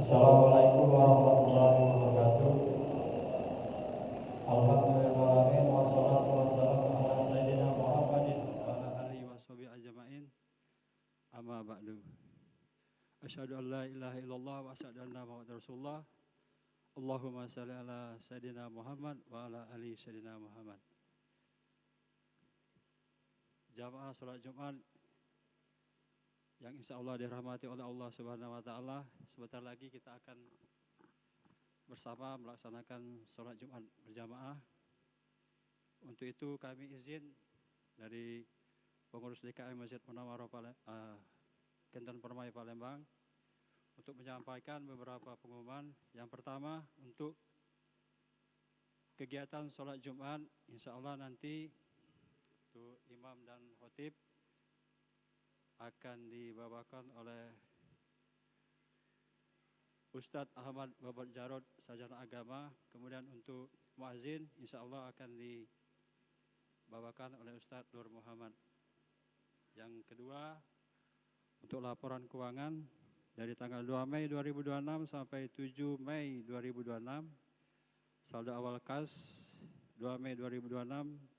Assalamualaikum warahmatullahi wabarakatuh. Alhamdulillahirrahmanirrahim. Wassalatu wassalamu ala sayyidina Muhammadin wa ala alihi wa sahbihi ajma'in. Amma ba'du. Asyhadu an la ilaha illallah wa asyhadu anna Muhammadar Rasulullah. Allahumma shalli ala sayyidina Muhammad wa ala ali sayyidina Muhammad. Jamaah salat Jumat yang insya Allah dirahmati oleh Allah Subhanahu wa Ta'ala, sebentar lagi kita akan bersama melaksanakan sholat Jumat berjamaah. Untuk itu kami izin dari pengurus DKM Masjid Munawarah Kenten Permai Palembang untuk menyampaikan beberapa pengumuman. Yang pertama, untuk kegiatan sholat Jumat insya Allah nanti untuk imam dan khotib akan dibawakan oleh Ustadz Ahmad Babat Jarod, sarjana agama. Kemudian untuk muazzin insya Allah akan dibawakan oleh Ustadz Nur Muhammad. Yang kedua, untuk laporan keuangan dari tanggal 2 Mei 2026 sampai 7 Mei 2026, saldo awal kas 2 Mei 2026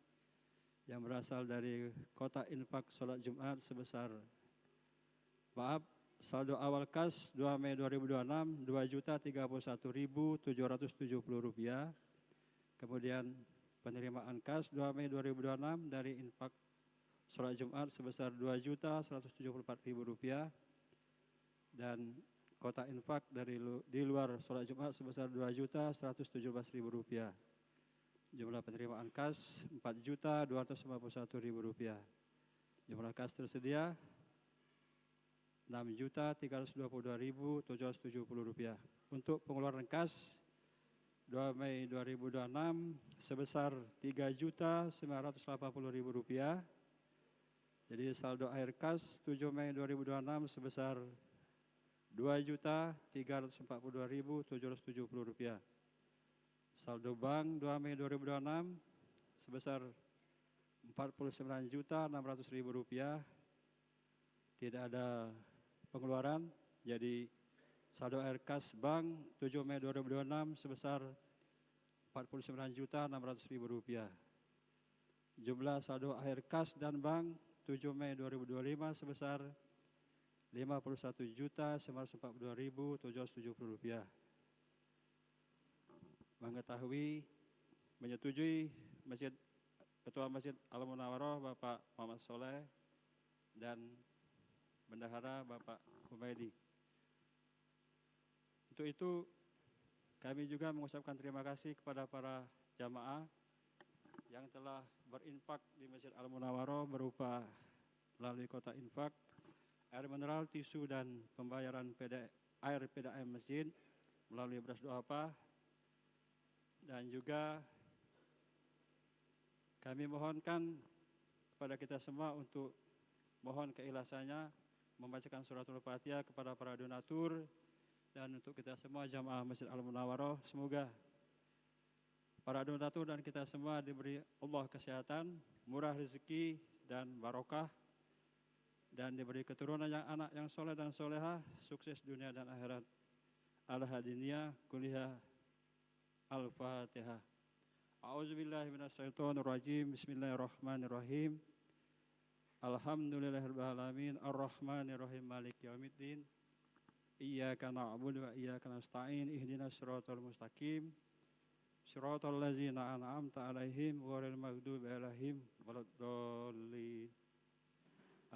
yang berasal dari kotak infak sholat Jumat sebesar saldo awal kas 2 Mei 2026 Rp2.031.770. Kemudian penerimaan kas 2 Mei 2026 dari infak sholat Jumat sebesar Rp2.174.000 dan kotak infak di luar sholat Jumat sebesar Rp2.117.000. Jumlah penerimaan kas Rp4.251.000. Jumlah kas tersedia Rp6.322.770. Untuk pengeluaran kas 2 Mei 2026 sebesar Rp3.980.000. Jadi saldo akhir kas 7 Mei 2026 sebesar Rp2.342.770. Saldo bank 2 Mei 2026 sebesar Rp49.600.000. Tidak ada pengeluaran, jadi saldo akhir kas bank 7 Mei 2026 sebesar Rp49.600.000. Jumlah saldo akhir kas dan bank 7 Mei 2025 sebesar Rp51.942.770. Mengetahui, menyetujui Ketua Masjid Al-Munawarah Bapak Muhammad Soleh dan Bendahara Bapak Humaydi. Untuk itu kami juga mengucapkan terima kasih kepada para jamaah yang telah berinfak di Masjid Al-Munawarah berupa melalui kotak infak, air mineral, tisu, dan pembayaran air PDAM masjid melalui beras doapa. Dan juga kami mohonkan kepada kita semua untuk mohon keikhlasannya membacakan suratul Fatihah kepada para donatur dan untuk kita semua jamaah Masjid Al-Munawarah. Semoga para donatur dan kita semua diberi Allah kesehatan, murah rezeki dan barokah, dan diberi keturunan yang anak yang soleh dan solehah, sukses dunia dan akhirat. Al-Hadiniyah kuliah Al-Fatihah. A'udzubillahi minasyaitonirrajim. Bismillahirrahmanirrahim. Alhamdulillahirabbil alamin arrahmanirrahim maliki yaumiddin. Iyyaka na'budu wa iyyaka nasta'in. Ihdinas siratal mustaqim. Siratal ladzina an'amta 'alaihim ghairil maghdubi 'alaihim waladdallin.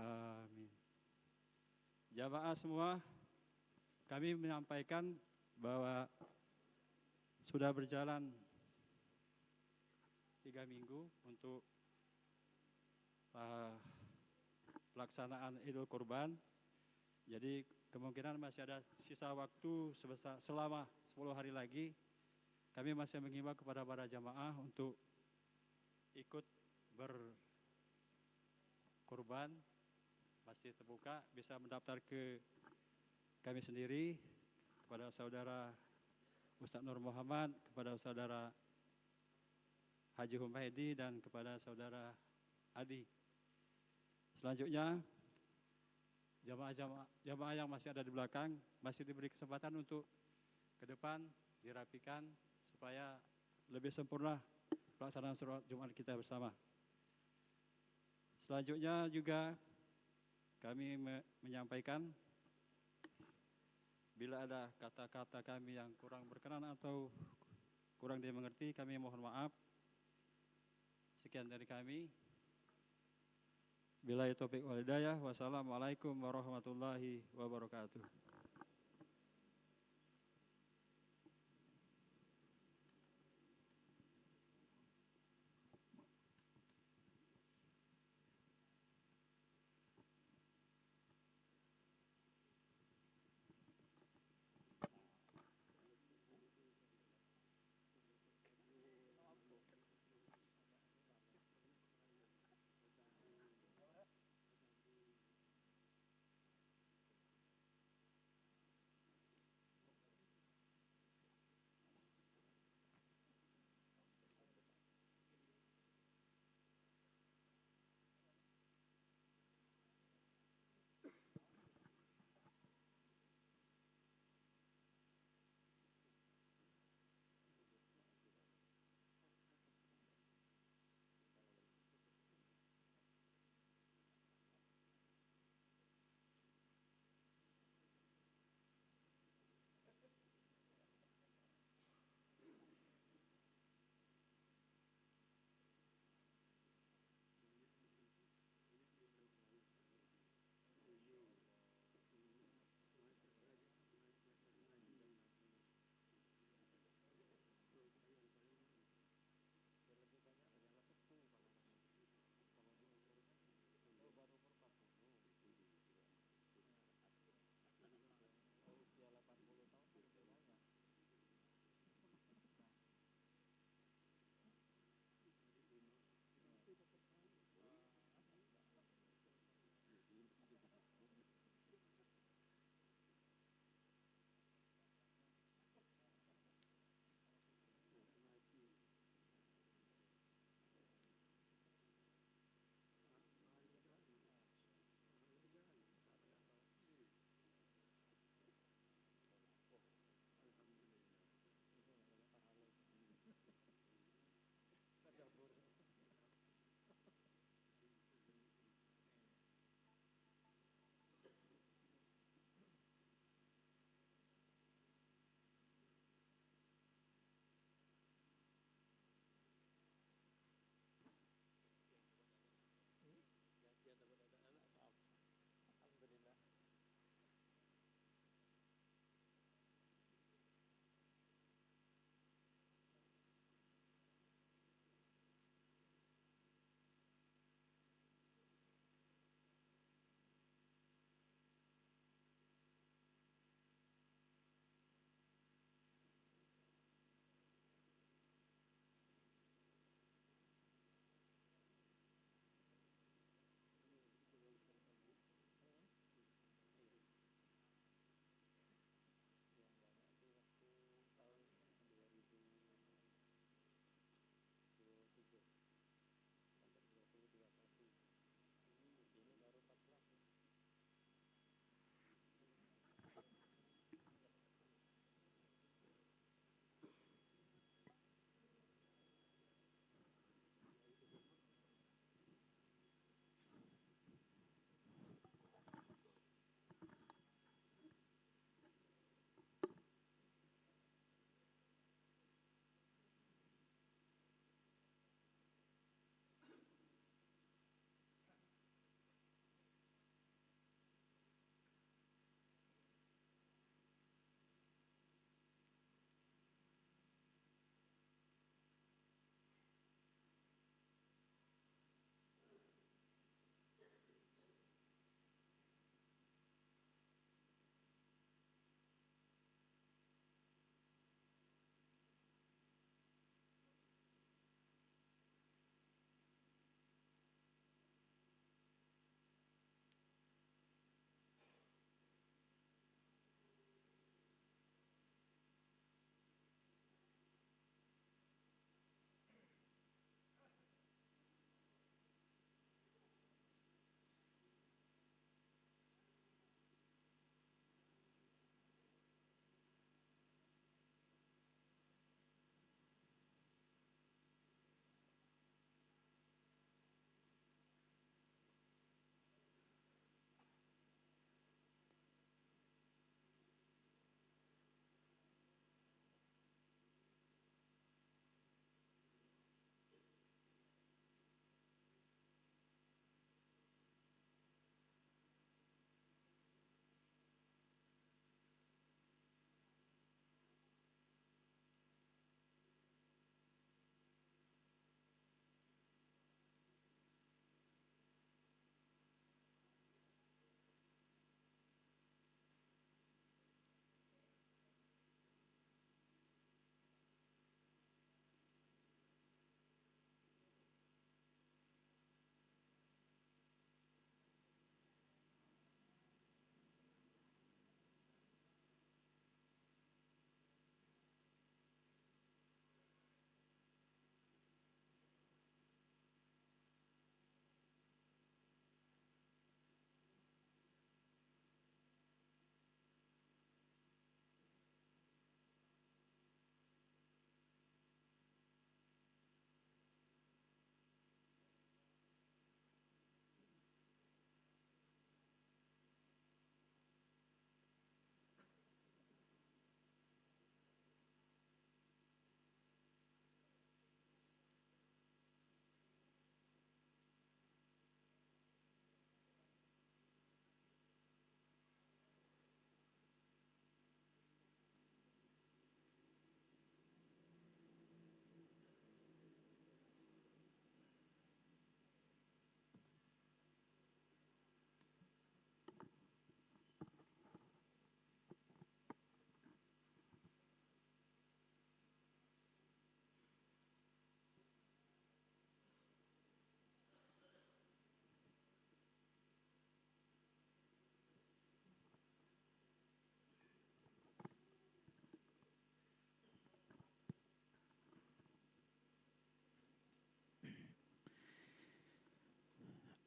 Amin. Jamaah semua, kami menyampaikan bahwa sudah berjalan 3 minggu untuk pelaksanaan Idul Kurban. Jadi kemungkinan masih ada sisa waktu selama 10 hari lagi. Kami masih mengimbau kepada para jamaah untuk ikut berkurban. Masih terbuka, bisa mendaftar ke kami sendiri, kepada saudara Ustadz Nur Muhammad, kepada saudara Haji Humaydi, dan kepada saudara Adi. Selanjutnya, jamaah yang masih ada di belakang masih diberi kesempatan untuk ke depan dirapikan supaya lebih sempurna pelaksanaan sholat Jumat kita bersama. Selanjutnya juga kami menyampaikan bila ada kata-kata kami yang kurang berkenan atau kurang dimengerti, kami mohon maaf. Sekian dari kami. Billahi taufiq wal hidayah. Wassalamualaikum warahmatullahi wabarakatuh.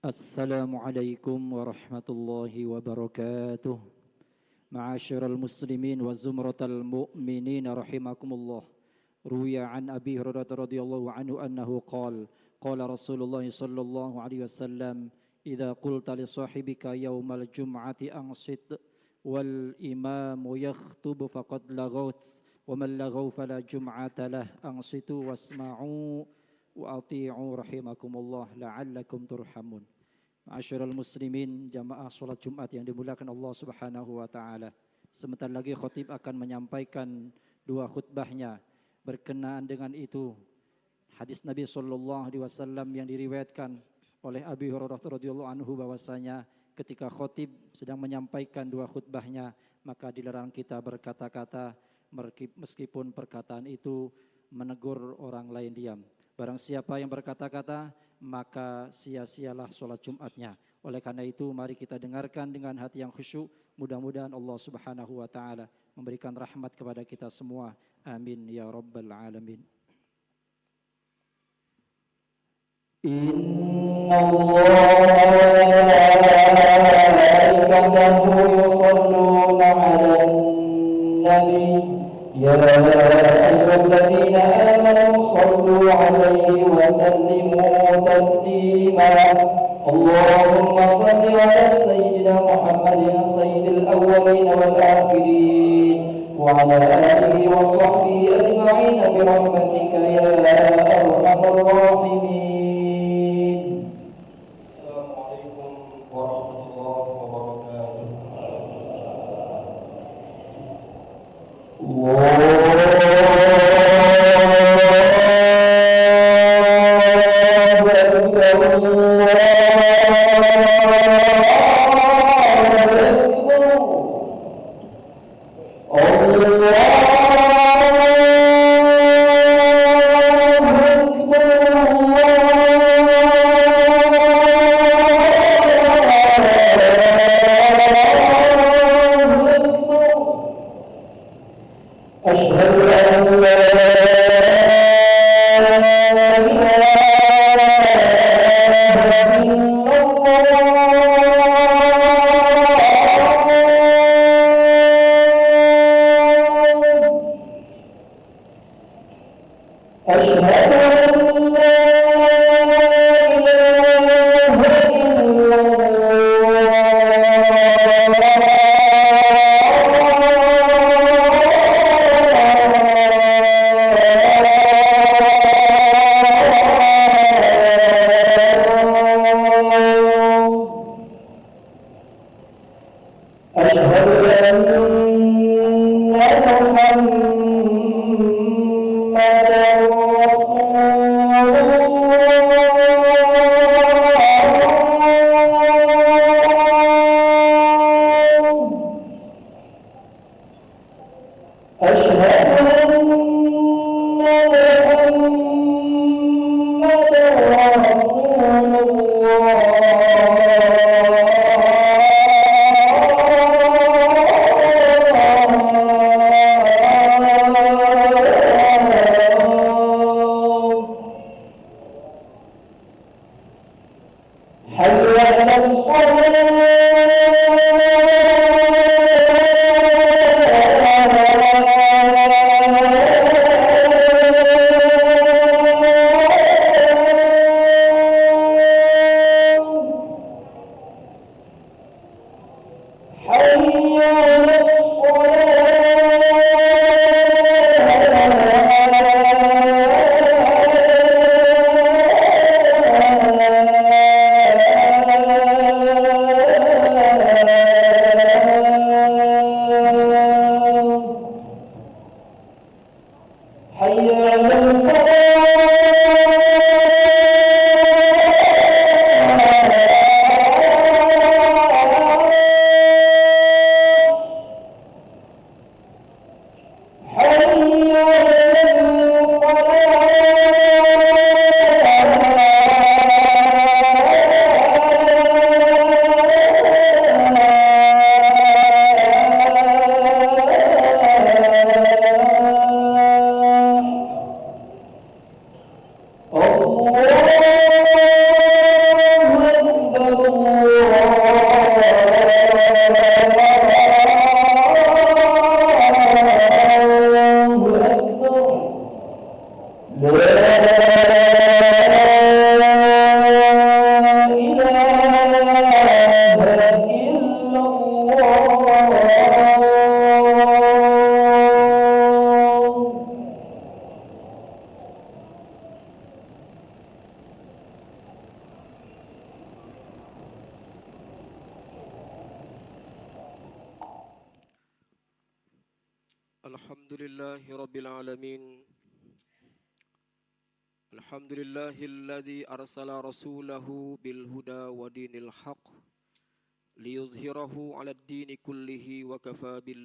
Assalamualaikum warahmatullahi wabarakatuh. Ma'asyiral muslimin wa zumratal mu'minin rahimakumullah. Ruwiya an Abi Hurairah radhiyallahu anhu annahu qala Rasulullah sallallahu alaihi wasallam idza qulta li sahibika yaumal jum'ati ansit wal imamu yakhtub faqad laghawt wa man laghaw fala jum'ata lah ansitu wasma'u wa ati'u rahimakumullah la'allakum turhamun. Ma'asyiral muslimin, jamaah salat Jumat yang dimuliakan Allah Subhanahu wa taala. Sebentar lagi khatib akan menyampaikan dua khutbahnya. Berkenaan dengan itu, hadis Nabi sallallahu alaihi wasallam yang diriwayatkan oleh Abi Hurairah radhiyallahu anhu bahwasanya ketika khatib sedang menyampaikan dua khutbahnya, maka dilarang kita berkata-kata meskipun perkataan itu menegur orang lain diam. Barang siapa yang berkata-kata, maka sia-sialah sholat Jumatnya. Oleh karena itu, mari kita dengarkan dengan hati yang khusyuk. Mudah-mudahan Allah Subhanahu wa taala memberikan rahmat kepada kita semua. Amin ya rabbal alamin. Inna Allaha yusalluna 'alan nabi ya ayyuhalladzina amanu sallu 'alaihi wa sallimu taslima. Allahumma salli 'ala sayyidina Muhammadin sayyidil awwalin wal akhirin wa 'ala alihi wa sahbihi ajma'in bi rahmatika ya arhamar rahimin. Assalamualaikum warahmatullahi wabarakatuh. الحمد لله رب العالمين الحمد لله الذي أرسل رسوله بالهدى ودين الحق ليظهره على الدين كله وكفى بالله